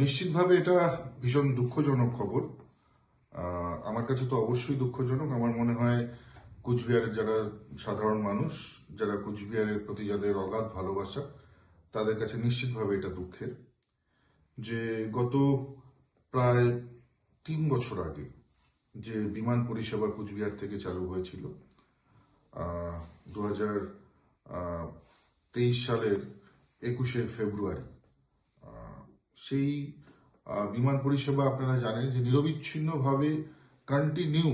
নিশ্চিতভাবে এটা ভীষণ দুঃখজনক খবর। আমার কাছে তো অবশ্যই দুঃখজনক। আমার মনে হয় কুচবিহারের যারা সাধারণ মানুষ, যারা কুচবিহারের প্রতি যাদের অগাধ ভালোবাসা, তাদের কাছে নিশ্চিতভাবে এটা দুঃখের যে গত প্রায় 3 বছর আগে যে বিমান পরিষেবা কুচবিহার থেকে চালু হয়েছিল 2023 সালের 21শে ফেব্রুয়ারি, সেই বিমান পরিষেবা আপনারা জানেন যে নিরবিচ্ছিন্নভাবে কন্টিনিউ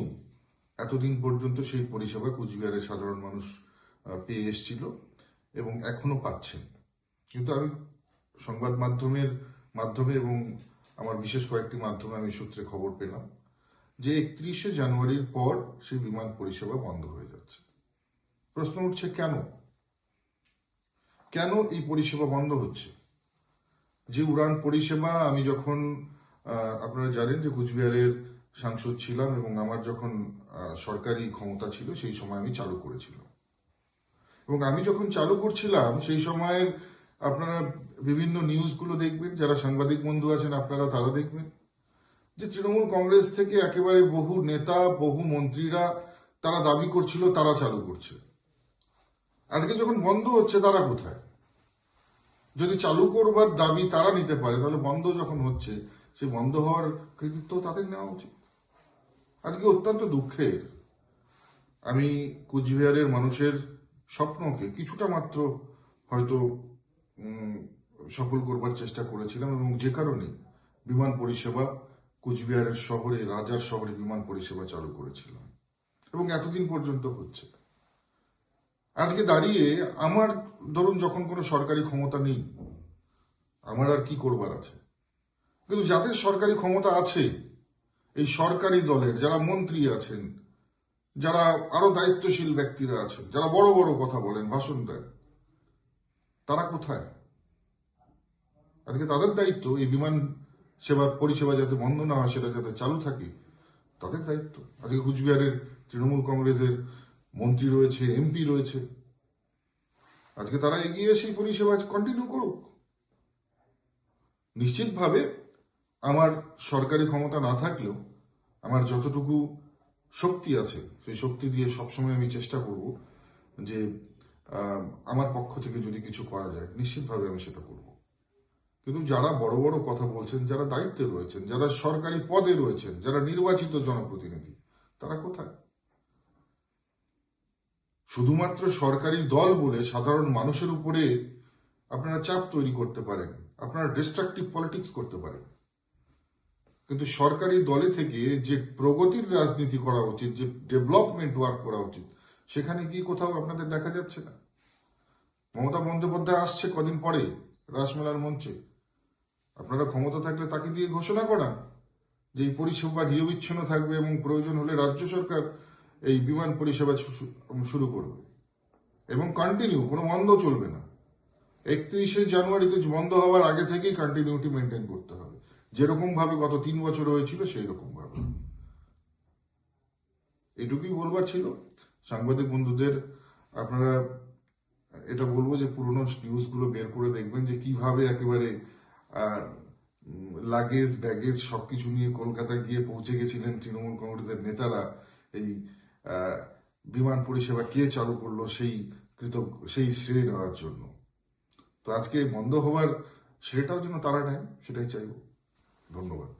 এতদিন পর্যন্ত সেই পরিষেবা কুচবিহারের সাধারণ মানুষ পেয়ে এসেছিল এবং এখনো পাচ্ছেন। কিন্তু আমি সংবাদ মাধ্যমে এবং আমার বিশেষ কয়েকটি মাধ্যমে আমি সূত্রে খবর পেলাম যে 31শে জানুয়ারির পর সেই বিমান পরিষেবা বন্ধ হয়ে যাচ্ছে। প্রশ্ন উঠছে কেন এই পরিষেবা বন্ধ হচ্ছে? যে উড়ান পরিষেবা আমি যখন আপনারা জানেন যে কুচবিহারের সাংসদ ছিলাম এবং আমার যখন সরকারি ক্ষমতা ছিল সেই সময় আমি চালু করেছিলাম, এবং আমি যখন চালু করছিলাম সেই সময়ের আপনারা বিভিন্ন নিউজগুলো দেখবেন, যারা সাংবাদিক বন্ধু আছেন আপনারা তারা দেখবেন যে তৃণমূল কংগ্রেস থেকে একেবারে বহু নেতা, বহু মন্ত্রীরা তারা দাবি করছিল তারা চালু করছে। আজকে যখন বন্ধ হচ্ছে তারা কোথায়? যদি চালু করবার দাবি তারা নিতে পারে, তাহলে বন্ধ যখন হচ্ছে সেই বন্ধ হওয়ার কৃতিত্ব তাদের নেওয়া উচিত। আজকে অত্যন্ত দুঃখের, আমি কুচবিহারের মানুষের স্বপ্নকে কিছুটা মাত্র হয়তো সফল করবার চেষ্টা করেছিলাম, এবং যে কারণে বিমান পরিষেবা কুচবিহারের শহরে, রাজার শহরে বিমান পরিষেবা চালু করেছিলাম এবং এতদিন পর্যন্ত হচ্ছে। আজকে দাঁড়িয়ে আমার ধরুন যখন কোনো সরকারি ক্ষমতা নেই, আমার আর কি করবার আছে, কিন্তু যাদের সরকারি ক্ষমতা আছে, এই সরকারি দলের যারা মন্ত্রী আছেন, যারা আরো দায়িত্বশীল ব্যক্তিরা আছেন, যারা বড় বড় কথা বলেন, ভাষণ দেন, তারা কোথায়? আজকে তাদের দায়িত্ব এই বিমান পরিষেবা যাতে বন্ধ না হয়, সেটা যাতে চালু থাকে, তাদের দায়িত্ব। আজকে কুচবিহারের তৃণমূল কংগ্রেসের মন্ত্রী রয়েছে, এমপি রয়েছে, আজকে তারা এগিয়ে সেই পরিষেবা কন্টিনিউ করুক। নিশ্চিতভাবে আমার সরকারি ক্ষমতা না থাকলেও আমার যতটুকু শক্তি আছে সেই শক্তি দিয়ে সবসময় আমি চেষ্টা করব যে আমার পক্ষ থেকে যদি কিছু করা যায় নিশ্চিতভাবে আমি সেটা করব। কিন্তু যারা বড় বড় কথা বলছেন, যারা দায়িত্বে রয়েছেন, যারা সরকারি পদে রয়েছেন, যারা নির্বাচিত জনপ্রতিনিধি, তারা কোথায়? শুধুমাত্র সরকারি দল বলে সাধারণ মানুষের উপরে আপনারা চাপ তৈরি করতে পারেন, আপনারা ডিস্ট্রাকটিভ পলিটিক্স করতে পারেন, কিন্তু সরকারি দলে থেকে যে প্রগতির রাজনীতি করা উচিত, যে ডেভেলপমেন্ট ওয়ার্ক করা উচিত, সেখানে কি কোথাও আপনাদের দেখা যাচ্ছে না? মমতা বন্দ্যোপাধ্যায় আসছে কদিন পরে রাসমেলার মঞ্চে, আপনারা ক্ষমতা থাকলে তাকে দিয়ে ঘোষণা করান যে এই পরিষেবা নিরবিচ্ছিন্ন থাকবে এবং প্রয়োজন হলে রাজ্য সরকার এই বিমান পরিষেবা শুরু করবে এবং কন্টিনিউ, কোনো বন্ধ চলবে না। 31শে জানুয়ারিতে বন্ধ হওয়ার আগে থেকেই কন্টিনিউটি মেনটেন করতে হবে, যেরকম ভাবে গত 3 বছর হয়েছিল সেই রকম ভাবে। এটুকুই বলবার ছিল সাংবাদিক বন্ধুদের। আপনারা এটা বলবো যে পুরোনো নিউজগুলো বের করে দেখবেন যে কিভাবে একেবারে লাগেজ ব্যাগেজ সবকিছু নিয়ে কলকাতায় গিয়ে পৌঁছে গেছিলেন তৃণমূল কংগ্রেসের নেতারা এই বিমান পরিষেবা কে চালু করলো সেই শ্রেয় নেওয়ার জন্য। তো আজকে বন্ধ হওয়ার শ্রেয়টাও যেন তারা নেয়, সেটাই চাইব। ধন্যবাদ।